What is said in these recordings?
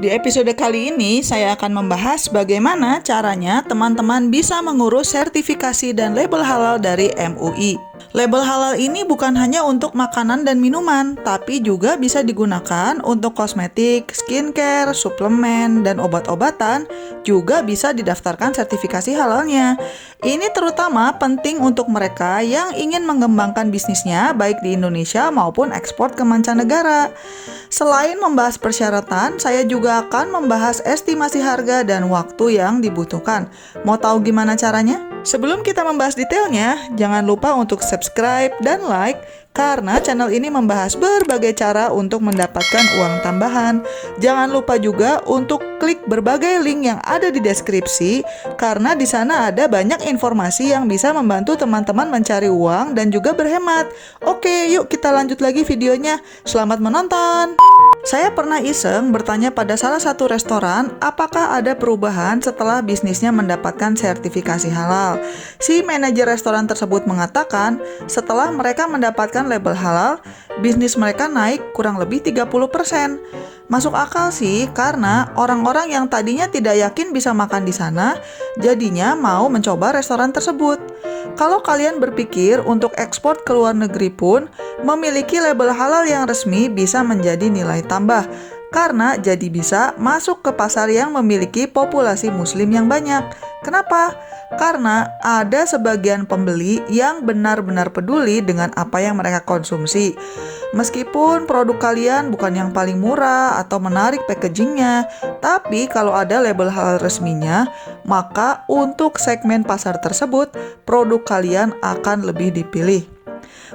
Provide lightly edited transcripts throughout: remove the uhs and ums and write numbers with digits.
Di episode kali ini, saya akan membahas bagaimana caranya teman-teman bisa mengurus sertifikasi dan label halal dari MUI. Label halal ini bukan hanya untuk makanan dan minuman, tapi juga bisa digunakan untuk kosmetik, skincare, suplemen, dan obat-obatan, juga bisa didaftarkan sertifikasi halalnya. Ini terutama penting untuk mereka yang ingin mengembangkan bisnisnya baik di Indonesia maupun ekspor ke mancanegara. Selain membahas persyaratan, saya juga akan membahas estimasi harga dan waktu yang dibutuhkan. Mau tahu gimana caranya? Sebelum kita membahas detailnya, jangan lupa untuk subscribe dan like karena channel ini membahas berbagai cara untuk mendapatkan uang tambahan. Jangan lupa juga untuk klik berbagai link yang ada di deskripsi karena di sana ada banyak informasi yang bisa membantu teman-teman mencari uang dan juga berhemat. Oke, yuk kita lanjut lagi videonya. Selamat menonton. Saya pernah iseng bertanya pada salah satu restoran apakah ada perubahan setelah bisnisnya mendapatkan sertifikasi halal. Si manajer restoran tersebut mengatakan setelah mereka mendapatkan label halal, bisnis mereka naik kurang lebih 30%. Masuk akal sih, karena orang-orang yang tadinya tidak yakin bisa makan di sana, jadinya mau mencoba restoran tersebut. Kalau kalian berpikir untuk ekspor ke luar negeri pun, memiliki label halal yang resmi bisa menjadi nilai tambah, karena jadi bisa masuk ke pasar yang memiliki populasi muslim yang banyak. Kenapa? Karena ada sebagian pembeli yang benar-benar peduli dengan apa yang mereka konsumsi. Meskipun produk kalian bukan yang paling murah atau menarik packagingnya, tapi kalau ada label halal resminya, maka untuk segmen pasar tersebut, produk kalian akan lebih dipilih.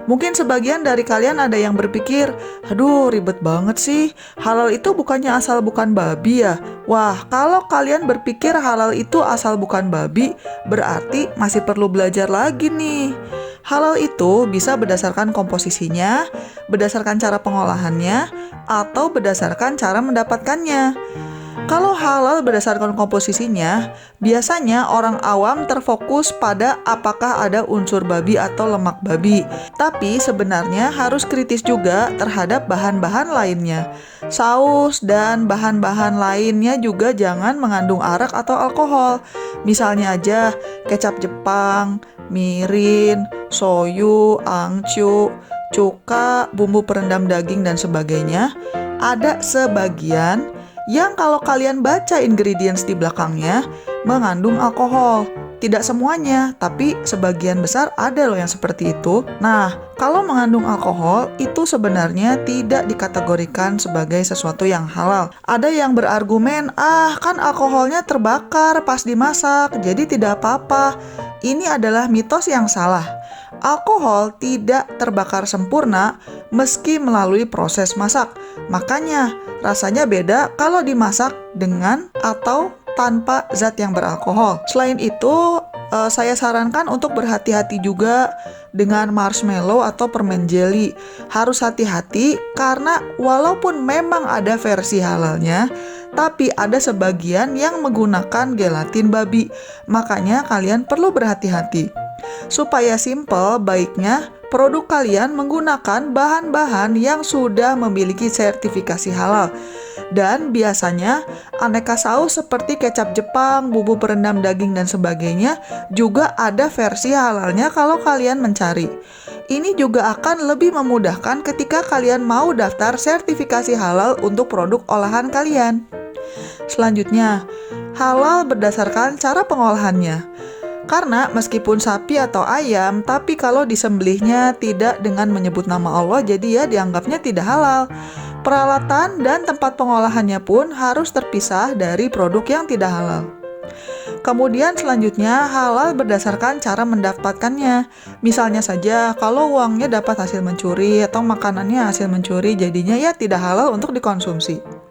Mungkin sebagian dari kalian ada yang berpikir, aduh ribet banget sih, halal itu bukannya asal bukan babi ya? Wah, kalau kalian berpikir halal itu asal bukan babi, berarti masih perlu belajar lagi nih. Halal itu bisa berdasarkan komposisinya, berdasarkan cara pengolahannya, atau berdasarkan cara mendapatkannya. Kalau halal berdasarkan komposisinya, biasanya orang awam terfokus pada apakah ada unsur babi atau lemak babi. Tapi sebenarnya harus kritis juga terhadap bahan-bahan lainnya. Saus dan bahan-bahan lainnya juga jangan mengandung arak atau alkohol. Misalnya aja kecap Jepang, mirin, soyu, angcu, cuka, bumbu perendam daging dan sebagainya. Ada sebagian yang kalau kalian baca ingredients di belakangnya mengandung alkohol. Tidak semuanya, tapi sebagian besar ada loh yang seperti itu. Nah, kalau mengandung alkohol itu sebenarnya tidak dikategorikan sebagai sesuatu yang halal. Ada yang berargumen, kan alkoholnya terbakar pas dimasak, jadi tidak apa-apa. Ini adalah mitos yang salah. Alkohol tidak terbakar sempurna meski melalui proses masak. Makanya rasanya beda kalau dimasak dengan atau tanpa zat yang beralkohol. Selain itu, saya sarankan untuk berhati-hati juga dengan marshmallow atau permen jelly. Harus hati-hati karena walaupun memang ada versi halalnya, tapi ada sebagian yang menggunakan gelatin babi. Makanya kalian perlu berhati-hati. Supaya simple, baiknya produk kalian menggunakan bahan-bahan yang sudah memiliki sertifikasi halal. Dan biasanya aneka saus seperti kecap Jepang, bumbu perendam daging dan sebagainya juga ada versi halalnya kalau kalian mencari. Ini juga akan lebih memudahkan ketika kalian mau daftar sertifikasi halal untuk produk olahan kalian. Selanjutnya, halal berdasarkan cara pengolahannya. Karena meskipun sapi atau ayam, tapi kalau disembelihnya tidak dengan menyebut nama Allah, jadi ya dianggapnya tidak halal. Peralatan dan tempat pengolahannya pun harus terpisah dari produk yang tidak halal. Kemudian selanjutnya halal berdasarkan cara mendapatkannya. Misalnya saja kalau uangnya dapat hasil mencuri atau makanannya hasil mencuri, jadinya ya tidak halal untuk dikonsumsi.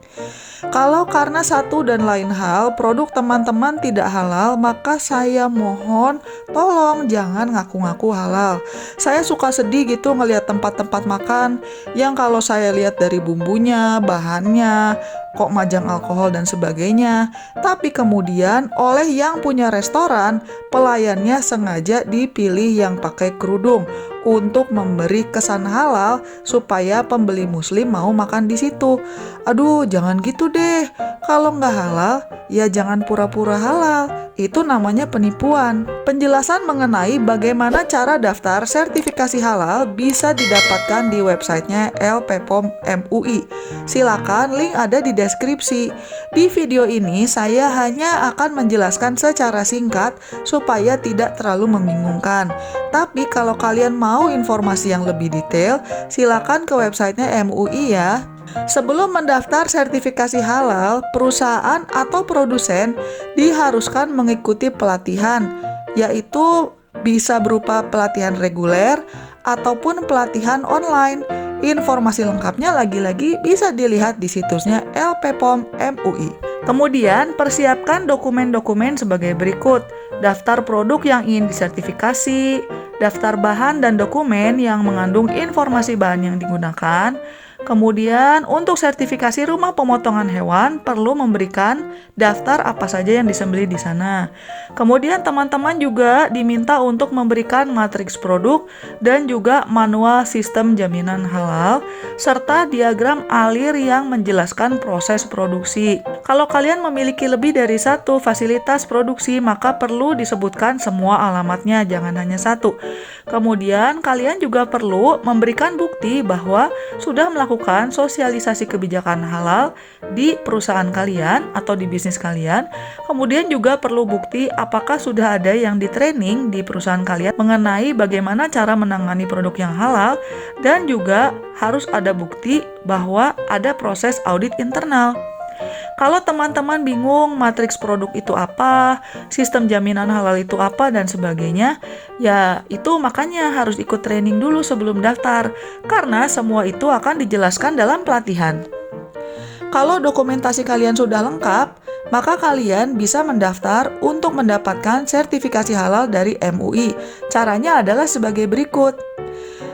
Kalau karena satu dan lain hal produk teman-teman tidak halal, maka saya mohon tolong jangan ngaku-ngaku halal. Saya suka sedih gitu ngelihat tempat-tempat makan yang kalau saya lihat dari bumbunya, bahannya, kok majang alkohol dan sebagainya. Tapi kemudian oleh yang punya restoran, pelayannya sengaja dipilih yang pakai kerudung untuk memberi kesan halal supaya pembeli muslim mau makan di situ. Aduh, jangan gitu deh. Kalau nggak halal, ya jangan pura-pura halal. Itu namanya penipuan. Penjelasan mengenai bagaimana cara daftar sertifikasi halal bisa didapatkan di websitenya LPPOM MUI. Silakan, link ada di deskripsi. Di video ini saya hanya akan menjelaskan secara singkat supaya tidak terlalu membingungkan. Tapi kalau kalian mau informasi yang lebih detail, silakan ke websitenya MUI ya. Sebelum mendaftar sertifikasi halal, perusahaan atau produsen diharuskan mengikuti pelatihan, yaitu bisa berupa pelatihan reguler ataupun pelatihan online. Informasi lengkapnya lagi-lagi bisa dilihat di situsnya LPPOM MUI. Kemudian, persiapkan dokumen-dokumen sebagai berikut. Daftar produk yang ingin disertifikasi, daftar bahan dan dokumen yang mengandung informasi bahan yang digunakan. Kemudian, untuk sertifikasi rumah pemotongan hewan perlu memberikan daftar apa saja yang disembelih di sana. Kemudian, teman-teman juga diminta untuk memberikan matriks produk dan juga manual sistem jaminan halal serta diagram alir yang menjelaskan proses produksi. Kalau kalian memiliki lebih dari satu fasilitas produksi, maka perlu disebutkan semua alamatnya, jangan hanya satu. Kemudian, kalian juga perlu memberikan bukti bahwa sudah melakukan sosialisasi kebijakan halal di perusahaan kalian atau di bisnis kalian. Kemudian juga perlu bukti apakah sudah ada yang di-training di perusahaan kalian mengenai bagaimana cara menangani produk yang halal, dan juga harus ada bukti bahwa ada proses audit internal. Kalau teman-teman bingung matriks produk itu apa, sistem jaminan halal itu apa, dan sebagainya, ya itu makanya harus ikut training dulu sebelum daftar, karena semua itu akan dijelaskan dalam pelatihan. Kalau dokumentasi kalian sudah lengkap, maka kalian bisa mendaftar untuk mendapatkan sertifikasi halal dari MUI. Caranya adalah sebagai berikut.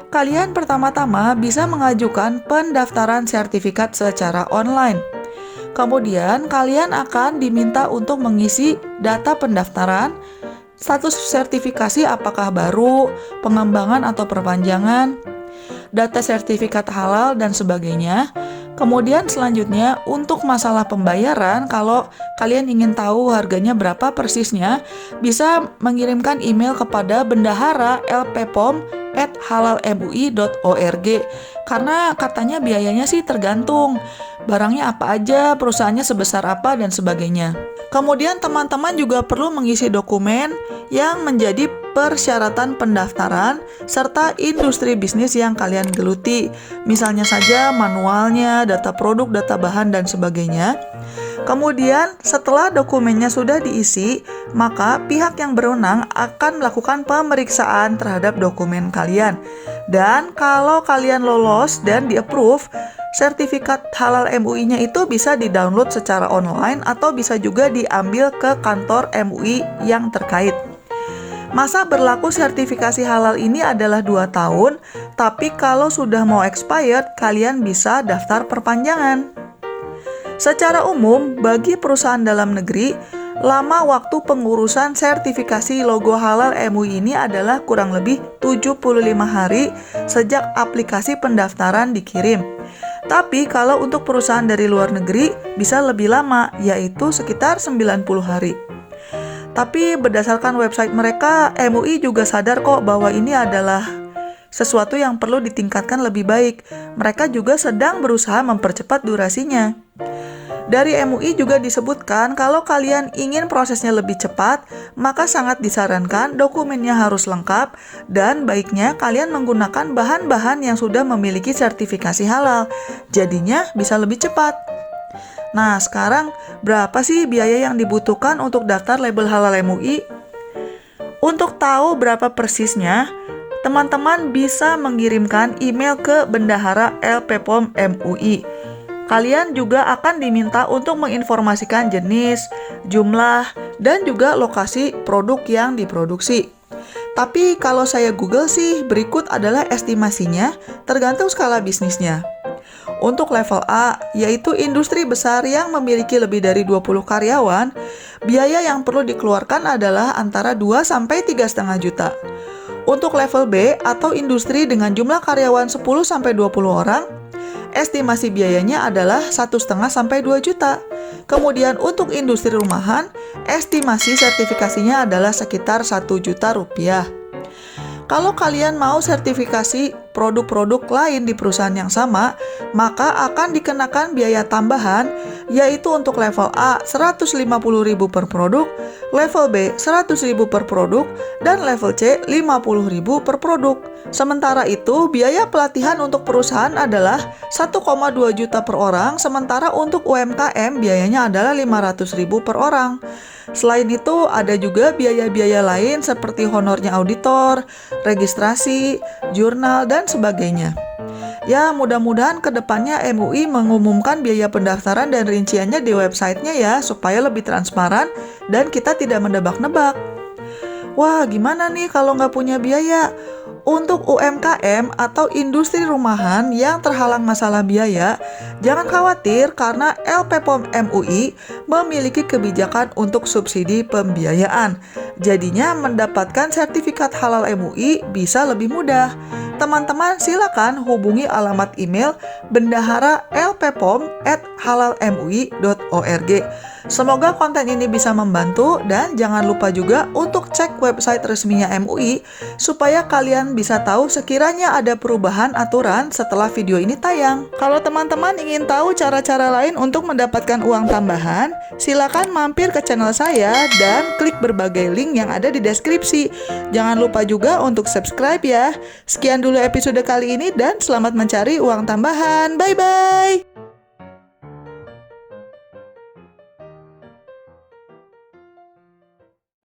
Kalian pertama-tama bisa mengajukan pendaftaran sertifikat secara online. Kemudian, kalian akan diminta untuk mengisi data pendaftaran, status sertifikasi apakah baru, pengembangan atau perpanjangan, data sertifikat halal, dan sebagainya. Kemudian selanjutnya, untuk masalah pembayaran, kalau kalian ingin tahu harganya berapa persisnya, bisa mengirimkan email kepada bendahara lppom@halalmui.org. Karena katanya biayanya sih tergantung barangnya apa aja, perusahaannya sebesar apa, dan sebagainya. Kemudian teman-teman juga perlu mengisi dokumen yang menjadi persyaratan pendaftaran serta industri bisnis yang kalian geluti. Misalnya saja manualnya, data produk, data bahan, dan sebagainya. Kemudian setelah dokumennya sudah diisi, maka pihak yang berwenang akan melakukan pemeriksaan terhadap dokumen kalian. Dan kalau kalian lolos dan di-approve, sertifikat halal MUI-nya itu bisa di-download secara online atau bisa juga diambil ke kantor MUI yang terkait. Masa berlaku sertifikasi halal ini adalah 2 tahun, tapi kalau sudah mau expired, kalian bisa daftar perpanjangan. Secara umum, bagi perusahaan dalam negeri, lama waktu pengurusan sertifikasi logo halal MUI ini adalah kurang lebih 75 hari sejak aplikasi pendaftaran dikirim. Tapi kalau untuk perusahaan dari luar negeri bisa lebih lama, yaitu sekitar 90 hari. Tapi berdasarkan website mereka, MUI juga sadar kok bahwa ini adalah sesuatu yang perlu ditingkatkan lebih baik. Mereka juga sedang berusaha mempercepat durasinya. Dari MUI juga disebutkan kalau kalian ingin prosesnya lebih cepat, maka sangat disarankan dokumennya harus lengkap dan baiknya kalian menggunakan bahan-bahan yang sudah memiliki sertifikasi halal. Jadinya bisa lebih cepat. Nah, sekarang berapa sih biaya yang dibutuhkan untuk daftar label halal MUI? Untuk tahu berapa persisnya, teman-teman bisa mengirimkan email ke bendahara LPPOM MUI. Kalian juga akan diminta untuk menginformasikan jenis, jumlah, dan juga lokasi produk yang diproduksi. Tapi kalau saya Google sih, berikut adalah estimasinya tergantung skala bisnisnya. Untuk level A, yaitu industri besar yang memiliki lebih dari 20 karyawan, biaya yang perlu dikeluarkan adalah antara 2 sampai 3,5 juta. Untuk level B atau industri dengan jumlah karyawan 10-20 orang, estimasi biayanya adalah 1,5-2 juta. Kemudian untuk industri rumahan, estimasi sertifikasinya adalah sekitar 1 juta rupiah. Kalau kalian mau sertifikasi produk-produk lain di perusahaan yang sama, maka akan dikenakan biaya tambahan, yaitu untuk level A 150.000 per produk, level B 100.000 per produk, dan level C 50.000 per produk. Sementara itu, biaya pelatihan untuk perusahaan adalah 1,2 juta per orang, sementara untuk UMKM biayanya adalah 500.000 per orang. Selain itu, ada juga biaya-biaya lain seperti honornya auditor, registrasi, jurnal, dan sebagainya. Ya, mudah-mudahan ke depannya MUI mengumumkan biaya pendaftaran dan rinciannya di websitenya ya, supaya lebih transparan dan kita tidak menebak-nebak. Wah, gimana nih kalau nggak punya biaya? Untuk UMKM atau industri rumahan yang terhalang masalah biaya, jangan khawatir karena LPPOM MUI memiliki kebijakan untuk subsidi pembiayaan. Jadinya mendapatkan sertifikat halal MUI bisa lebih mudah. Teman-teman silakan hubungi alamat email bendahara.lppom@halalmui.org. Semoga konten ini bisa membantu dan jangan lupa juga untuk cek website resminya MUI supaya kalian bisa tahu sekiranya ada perubahan aturan setelah video ini tayang. Kalau teman-teman ingin tahu cara-cara lain untuk mendapatkan uang tambahan, silakan mampir ke channel saya dan klik berbagai link yang ada di deskripsi. Jangan lupa juga untuk subscribe ya. Sekian dulu episode kali ini dan selamat mencari uang tambahan. Bye-bye!